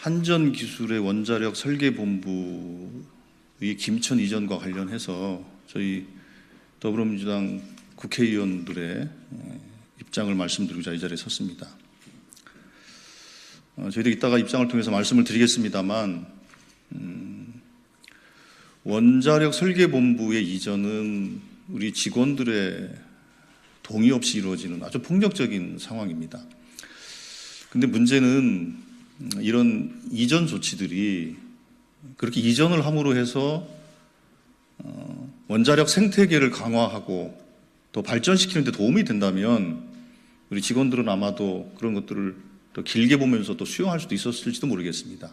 한전기술의 원자력 설계본부의 김천 이전과 관련해서 저희 더불어민주당 국회의원들의 입장을 말씀드리고자 이 자리에 섰습니다. 저희도 이따가 입장을 통해서 말씀을 드리겠습니다만 원자력 설계본부의 이전은 우리 직원들의 동의 없이 이루어지는 아주 폭력적인 상황입니다. 근데 문제는 이런 이전 조치들이 그렇게 이전을 함으로 해서 원자력 생태계를 강화하고 더 발전시키는 데 도움이 된다면 우리 직원들은 아마도 그런 것들을 더 길게 보면서 또 수용할 수도 있었을지도 모르겠습니다.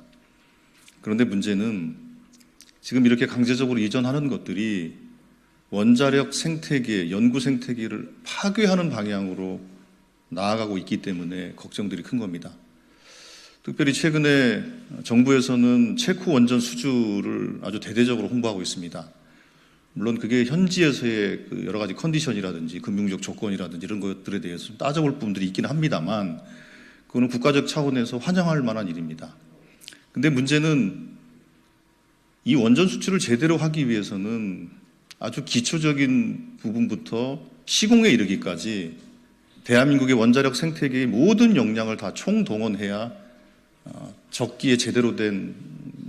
그런데 문제는 지금 이렇게 강제적으로 이전하는 것들이 원자력 생태계, 연구 생태계를 파괴하는 방향으로 나아가고 있기 때문에 걱정들이 큰 겁니다. 특별히 최근에 정부에서는 체코 원전 수주를 아주 대대적으로 홍보하고 있습니다. 물론 그게 현지에서의 그 여러 가지 컨디션이라든지 금융적 조건이라든지 이런 것들에 대해서 좀 따져볼 부분들이 있긴 합니다만 그거는 국가적 차원에서 환영할 만한 일입니다. 근데 문제는 이 원전 수출을 제대로 하기 위해서는 아주 기초적인 부분부터 시공에 이르기까지 대한민국의 원자력 생태계의 모든 역량을 다 총동원해야 적기에 제대로 된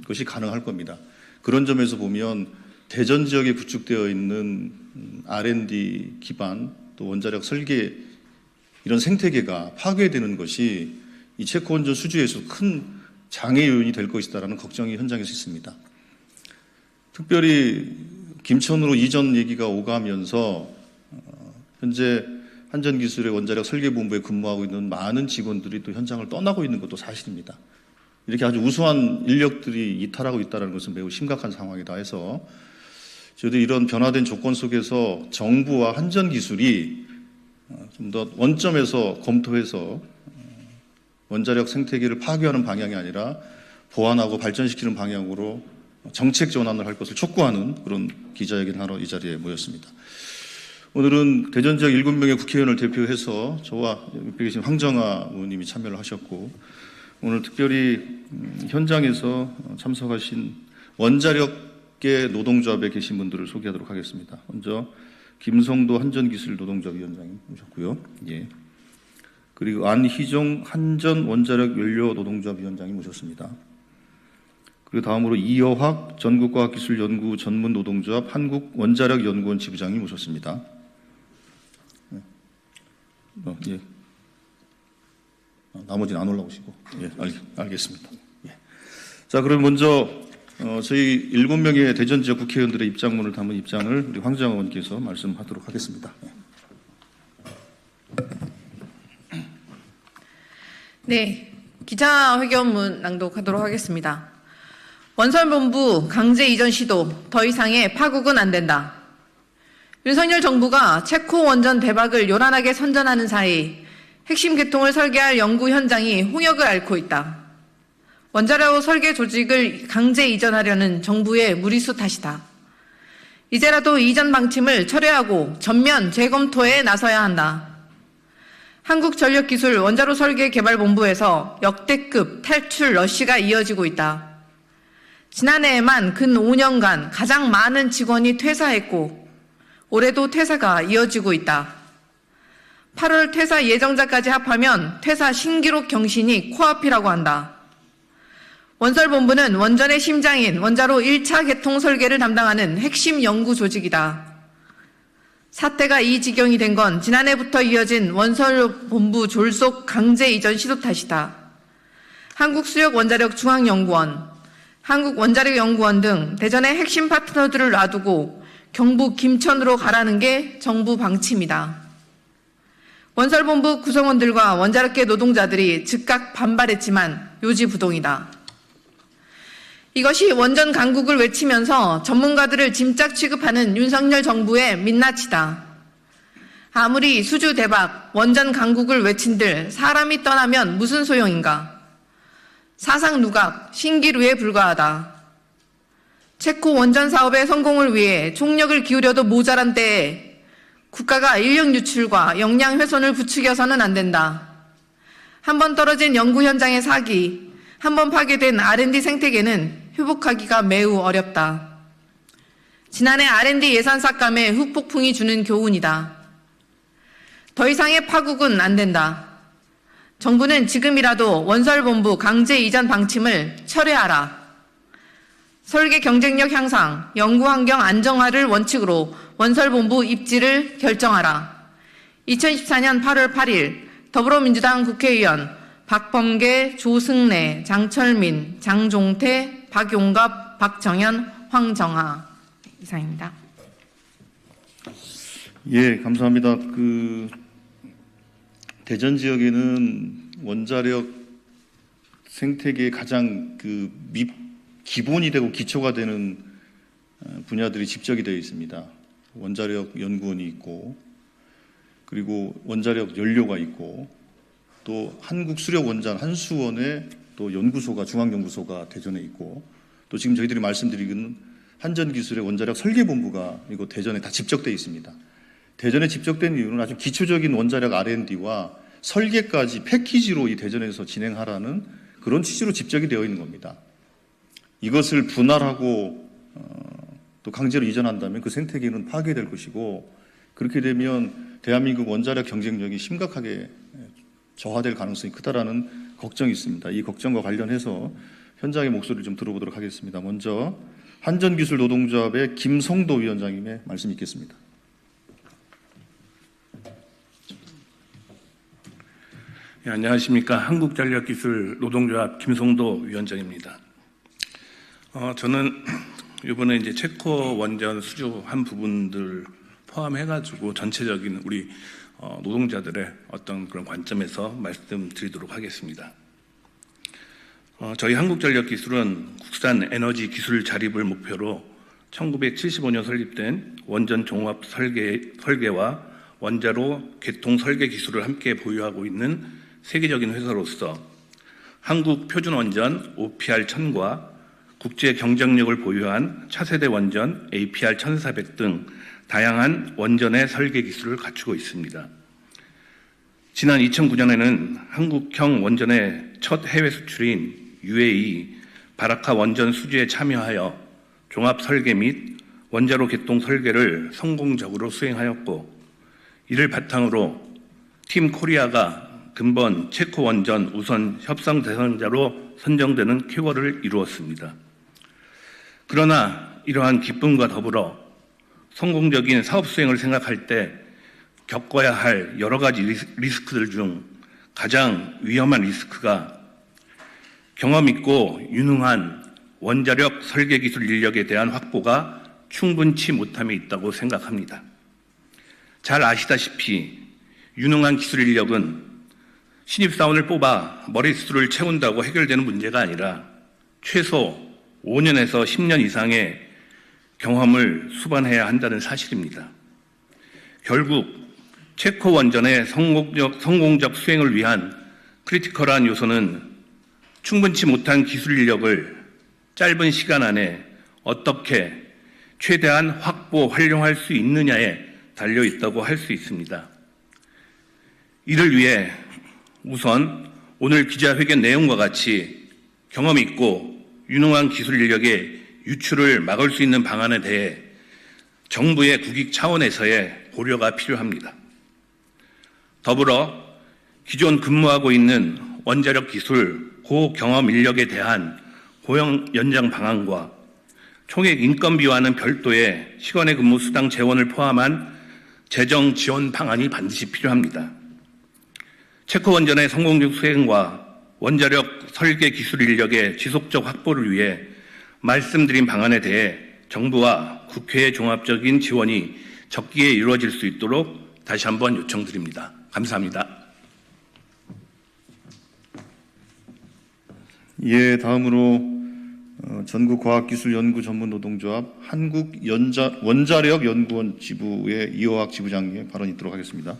것이 가능할 겁니다. 그런 점에서 보면 대전 지역에 구축되어 있는 R&D 기반 또 원자력 설계 이런 생태계가 파괴되는 것이 이 체코 원전 수주에서 큰 장애 요인이 될 것이다라는 걱정이 현장에서 있습니다. 특별히 김천으로 이전 얘기가 오가면서 현재 한전기술의 원자력 설계본부에 근무하고 있는 많은 직원들이 또 현장을 떠나고 있는 것도 사실입니다. 이렇게 아주 우수한 인력들이 이탈하고 있다는 것은 매우 심각한 상황이다 해서 저희도 이런 변화된 조건 속에서 정부와 한전기술이 좀 더 원점에서 검토해서 원자력 생태계를 파괴하는 방향이 아니라 보완하고 발전시키는 방향으로 정책 전환을 할 것을 촉구하는 그런 기자회견 하러 이 자리에 모였습니다. 오늘은 대전 지역 7명의 국회의원을 대표해서 저와 옆에 계신 황정아 의원님이 참여를 하셨고 오늘 특별히 현장에서 참석하신 원자력계 노동조합에 계신 분들을 소개하도록 하겠습니다. 먼저 김성도 한전기술 노동조합 위원장님 오셨고요. 예. 그리고 안희종 한전 원자력 연료 노동조합 위원장님 오셨습니다. 그리고 다음으로 이여학 전국과학기술연구 전문 노동조합 한국원자력연구원 지부장님 오셨습니다. 예. 나머지는 안 올라오시고. 예, 알겠습니다. 예. 자, 그럼 먼저 저희 7명의 대전 지역 국회의원들의 입장문을 담은 입장을 우리 황정아 의원께서 말씀하도록 하겠습니다. 예. 네, 기자회견문 낭독하도록 하겠습니다. 원설본부 강제 이전 시도 더 이상의 파국은 안 된다. 윤석열 정부가 체코 원전 대박을 요란하게 선전하는 사이 핵심 개통을 설계할 연구 현장이 홍역을 앓고 있다. 원자력 설계 조직을 강제 이전하려는 정부의 무리수 탓이다. 이제라도 이전 방침을 철회하고 전면 재검토에 나서야 한다. 한국전력기술 원자로 설계개발본부에서 역대급 탈출 러시가 이어지고 있다. 지난해에만 근 5년간 가장 많은 직원이 퇴사했고 올해도 퇴사가 이어지고 있다. 8월 퇴사 예정자까지 합하면 퇴사 신기록 경신이 코앞이라고 한다. 원설본부는 원전의 심장인 원자로 1차 개통 설계를 담당하는 핵심 연구 조직이다. 사태가 이 지경이 된 건 지난해부터 이어진 원설본부 졸속 강제 이전 시도 탓이다. 한국수력원자력중앙연구원, 한국원자력연구원 등 대전의 핵심 파트너들을 놔두고 경북 김천으로 가라는 게 정부 방침이다. 원설본부 구성원들과 원자력계 노동자들이 즉각 반발했지만 요지부동이다. 이것이 원전 강국을 외치면서 전문가들을 짐짝 취급하는 윤석열 정부의 민낯이다. 아무리 수주 대박, 원전 강국을 외친들 사람이 떠나면 무슨 소용인가? 사상 누각, 신기루에 불과하다. 체코 원전 사업의 성공을 위해 총력을 기울여도 모자란 때에 국가가 인력 유출과 역량 훼손을 부추겨서는 안 된다. 한 번 떨어진 연구 현장의 사기, 한번 파괴된 R&D 생태계는 회복하기가 매우 어렵다. 지난해 R&D 예산 삭감의 흑폭풍이 주는 교훈이다. 더 이상의 파국은 안 된다. 정부는 지금이라도 원설본부 강제 이전 방침을 철회하라. 설계 경쟁력 향상, 연구환경 안정화를 원칙으로 원설본부 입지를 결정하라. 2014년 8월 8일 더불어민주당 국회의원 박범계, 조승래, 장철민, 장종태, 박용갑, 박정현, 황정하 이상입니다. 예, 감사합니다. 대전 지역에는 원자력 생태계의 가장 기본이 되고 기초가 되는 분야들이 집적이 되어 있습니다. 원자력 연구원이 있고, 그리고 원자력 연료가 있고, 또 한국수력원장 한수원의 또 연구소가, 중앙연구소가 대전에 있고, 또 지금 저희들이 말씀드리는 한전기술의 원자력 설계본부가 이곳 대전에 다 집적되어 있습니다. 대전에 집적된 이유는 아주 기초적인 원자력 R&D와 설계까지 패키지로 이 대전에서 진행하라는 그런 취지로 집적이 되어 있는 겁니다. 이것을 분할하고 또 강제로 이전한다면 그 생태계는 파괴될 것이고, 그렇게 되면 대한민국 원자력 경쟁력이 심각하게 저하될 가능성이 크다라는 걱정이 있습니다. 이 걱정과 관련해서 현장의 목소리를 좀 들어보도록 하겠습니다. 먼저 한전기술 노동조합의 김성도 위원장님의 말씀 있겠습니다. 네, 안녕하십니까. 한국전력기술 노동조합 김성도 위원장입니다. 저는 이번에 이제 체코 원전 수주한 부분들 포함해가지고 전체적인 우리 노동자들의 어떤 그런 관점에서 말씀드리도록 하겠습니다. 저희 한국전력기술은 국산 에너지 기술 자립을 목표로 1975년 설립된 원전 종합 설계와 원자로 개통 설계 기술을 함께 보유하고 있는 세계적인 회사로서 한국 표준 원전 OPR 1000과 국제 경쟁력을 보유한 차세대 원전 APR 1400 등 다양한 원전의 설계 기술을 갖추고 있습니다. 지난 2009년에는 한국형 원전의 첫 해외 수출인 UAE 바라카 원전 수주에 참여하여 종합 설계 및 원자로 개통 설계를 성공적으로 수행하였고, 이를 바탕으로 팀 코리아가 근본 체코 원전 우선 협상 대상자로 선정되는 쾌거를 이루었습니다. 그러나 이러한 기쁨과 더불어 성공적인 사업 수행을 생각할 때 겪어야 할 여러 가지 리스크들 중 가장 위험한 리스크가 경험 있고 유능한 원자력 설계 기술 인력에 대한 확보가 충분치 못함에 있다고 생각합니다. 잘 아시다시피 유능한 기술 인력은 신입사원을 뽑아 머릿수를 채운다고 해결되는 문제가 아니라 최소 5년에서 10년 이상의 경험을 수반해야 한다는 사실입니다. 결국 체코 원전의 성공적 수행을 위한 크리티컬한 요소는 충분치 못한 기술 인력을 짧은 시간 안에 어떻게 최대한 확보, 활용할 수 있느냐에 달려 있다고 할 수 있습니다. 이를 위해 우선 오늘 기자회견 내용과 같이 경험 있고 유능한 기술 인력의 유출을 막을 수 있는 방안에 대해 정부의 국익 차원에서의 고려가 필요합니다. 더불어 기존 근무하고 있는 원자력 기술 고경험 인력에 대한 고용 연장 방안과 총액 인건비와는 별도의 시간의 근무 수당 재원을 포함한 재정 지원 방안이 반드시 필요합니다. 체코 원전의 성공적 수행과 원자력 설계 기술 인력의 지속적 확보를 위해 말씀드린 방안에 대해 정부와 국회의 종합적인 지원이 적기에 이루어질 수 있도록 다시 한번 요청드립니다. 감사합니다. 예, 다음으로 전국과학기술연구전문노동조합 한국원자력연구원 지부의 이호학 지부장님의 발언이 있도록 하겠습니다.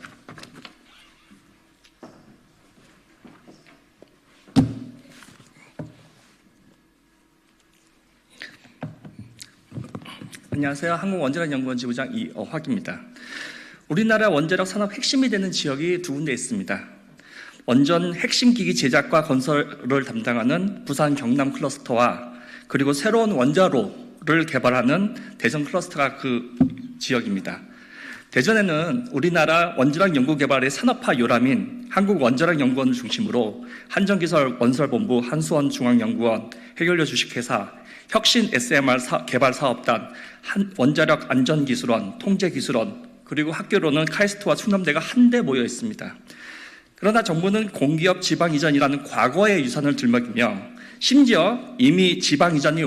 안녕하세요. 한국원자력연구원 지부장 이어학입니다. 우리나라 원자력 산업 핵심이 되는 지역이 두 군데 있습니다. 원전 핵심 기기 제작과 건설을 담당하는 부산 경남 클러스터와 그리고 새로운 원자로를 개발하는 대전 클러스터가 그 지역입니다. 대전에는 우리나라 원자력 연구개발의 산업화 요람인 한국원자력연구원을 중심으로 한전기술 원설본부, 한수원중앙연구원, 해결료 주식회사, 혁신 SMR 개발사업단, 원자력 안전기술원, 통제기술원, 그리고 학교로는 카이스트와 충남대가 한데 모여 있습니다. 그러나 정부는 공기업 지방 이전이라는 과거의 유산을 들먹이며 심지어 이미 지방 이전이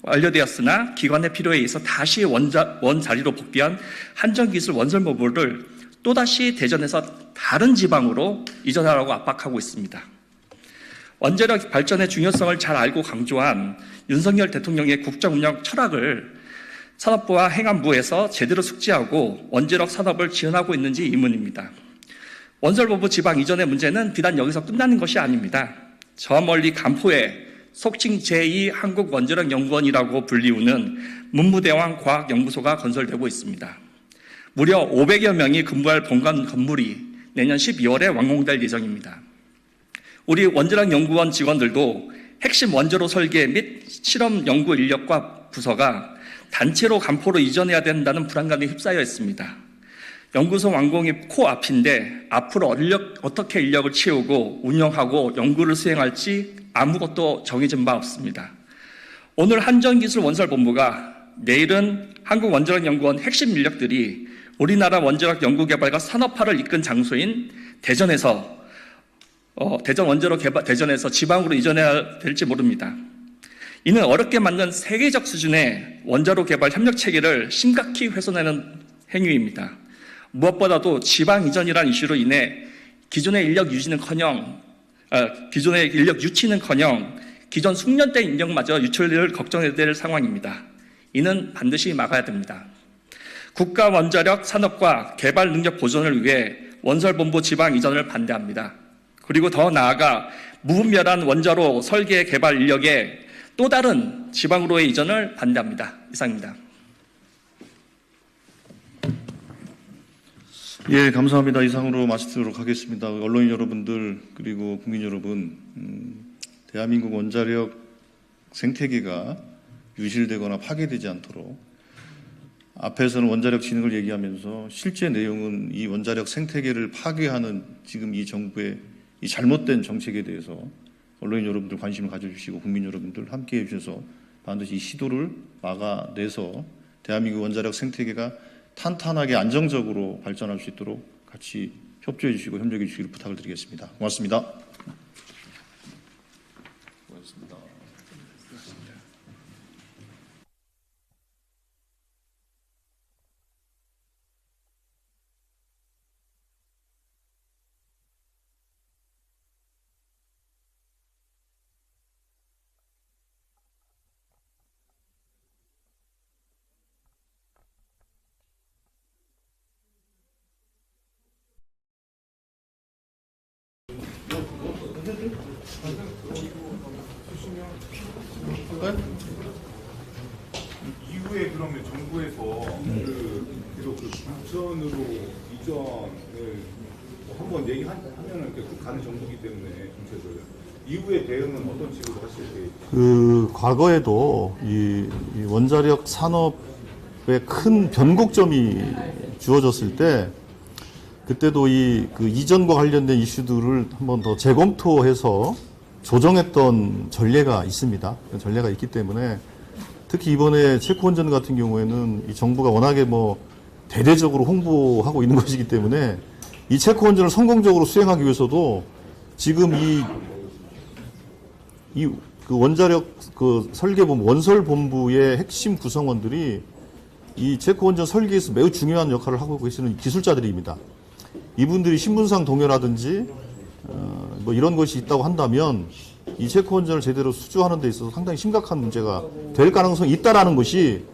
완료되었으나 기관의 필요에 의해서 다시 원자리로 복귀한 한전기술 원설본부를 또다시 대전에서 다른 지방으로 이전하라고 압박하고 있습니다. 원자력 발전의 중요성을 잘 알고 강조한 윤석열 대통령의 국정운영 철학을 산업부와 행안부에서 제대로 숙지하고 원자력 산업을 지원하고 있는지 의문입니다. 원설본부 지방 이전의 문제는 비단 여기서 끝나는 것이 아닙니다. 저 멀리 간포에 속칭 제2 한국원자력연구원이라고 불리우는 문무대왕 과학연구소가 건설되고 있습니다. 무려 500여 명이 근무할 본관 건물이 내년 12월에 완공될 예정입니다. 우리 원자력연구원 직원들도 핵심 원자로 설계 및 실험 연구 인력과 부서가 단체로 간포로 이전해야 된다는 불안감에 휩싸여 있습니다. 연구소 완공이 코앞인데 앞으로 어떻게 인력을 채우고 운영하고 연구를 수행할지 아무것도 정해진 바 없습니다. 오늘 한전기술원설본부가, 내일은 한국원자력연구원 핵심 인력들이 우리나라 원자력 연구개발과 산업화를 이끈 장소인 대전에서 대전에서 지방으로 이전해야 될지 모릅니다. 이는 어렵게 만든 세계적 수준의 원자로 개발 협력 체계를 심각히 훼손하는 행위입니다. 무엇보다도 지방 이전이라는 이슈로 인해 기존의 인력 유치는커녕 기존 숙련된 인력마저 유출을 걱정해야 될 상황입니다. 이는 반드시 막아야 됩니다. 국가 원자력 산업과 개발 능력 보존을 위해 원설본부 지방 이전을 반대합니다. 그리고 더 나아가 무분별한 원자로 설계 개발 인력의 또 다른 지방으로의 이전을 반대합니다. 이상입니다. 예, 감사합니다. 이상으로 마치도록 하겠습니다. 언론인 여러분들 그리고 국민 여러분, 대한민국 원자력 생태계가 유실되거나 파괴되지 않도록 앞에서는 원자력 진흥을 얘기하면서 실제 내용은 이 원자력 생태계를 파괴하는 지금 이 정부의 이 잘못된 정책에 대해서 언론인 여러분들 관심을 가져주시고 국민 여러분들 함께해 주셔서 반드시 이 시도를 막아내서 대한민국 원자력 생태계가 탄탄하게 안정적으로 발전할 수 있도록 같이 협조해 주시고 협력해 주시기를 부탁을 드리겠습니다. 고맙습니다. 고맙습니다. 이후에 그러면 정부에서 계속 부천으로 이전을 한번 얘기하면은 계속 가는 정도이기 때문에 정책을 이후에 대응은 어떤 식으로 하실 계획이세요? 과거에도 이 원자력 산업에 큰 변곡점이 주어졌을 때 그때도 그 이전과 관련된 이슈들을 한번 더 재검토해서 조정했던 전례가 있습니다. 전례가 있기 때문에 특히 이번에 체코원전 같은 경우에는 이 정부가 워낙에 대대적으로 홍보하고 있는 것이기 때문에 이 체코원전을 성공적으로 수행하기 위해서도 지금 그 원자력 설계본부, 원설본부의 핵심 구성원들이 이 체코원전 설계에서 매우 중요한 역할을 하고 계시는 기술자들입니다. 이분들이 신분상 동료라든지 이런 것이 있다고 한다면 이 체코원전을 제대로 수주하는 데 있어서 상당히 심각한 문제가 될 가능성이 있다라는 것이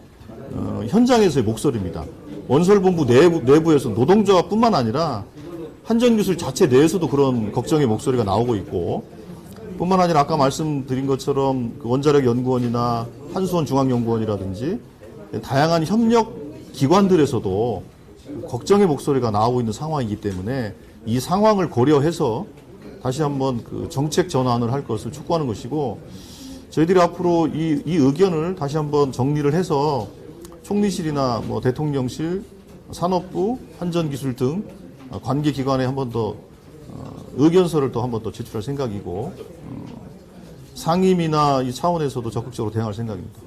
현장에서의 목소리입니다. 원설본부 내부에서 노동조합뿐만 아니라 한전기술 자체 내에서도 그런 걱정의 목소리가 나오고 있고, 뿐만 아니라 아까 말씀드린 것처럼 그 원자력연구원이나 한수원중앙연구원이라든지 다양한 협력 기관들에서도 걱정의 목소리가 나오고 있는 상황이기 때문에 이 상황을 고려해서 다시 한번 그 정책 전환을 할 것을 촉구하는 것이고, 저희들이 앞으로 이 의견을 다시 한번 정리를 해서 총리실이나 뭐 대통령실, 산업부, 한전기술 등 관계 기관에 한 번 더 의견서를 또 한 번 더 제출할 생각이고, 상임이나 이 차원에서도 적극적으로 대응할 생각입니다.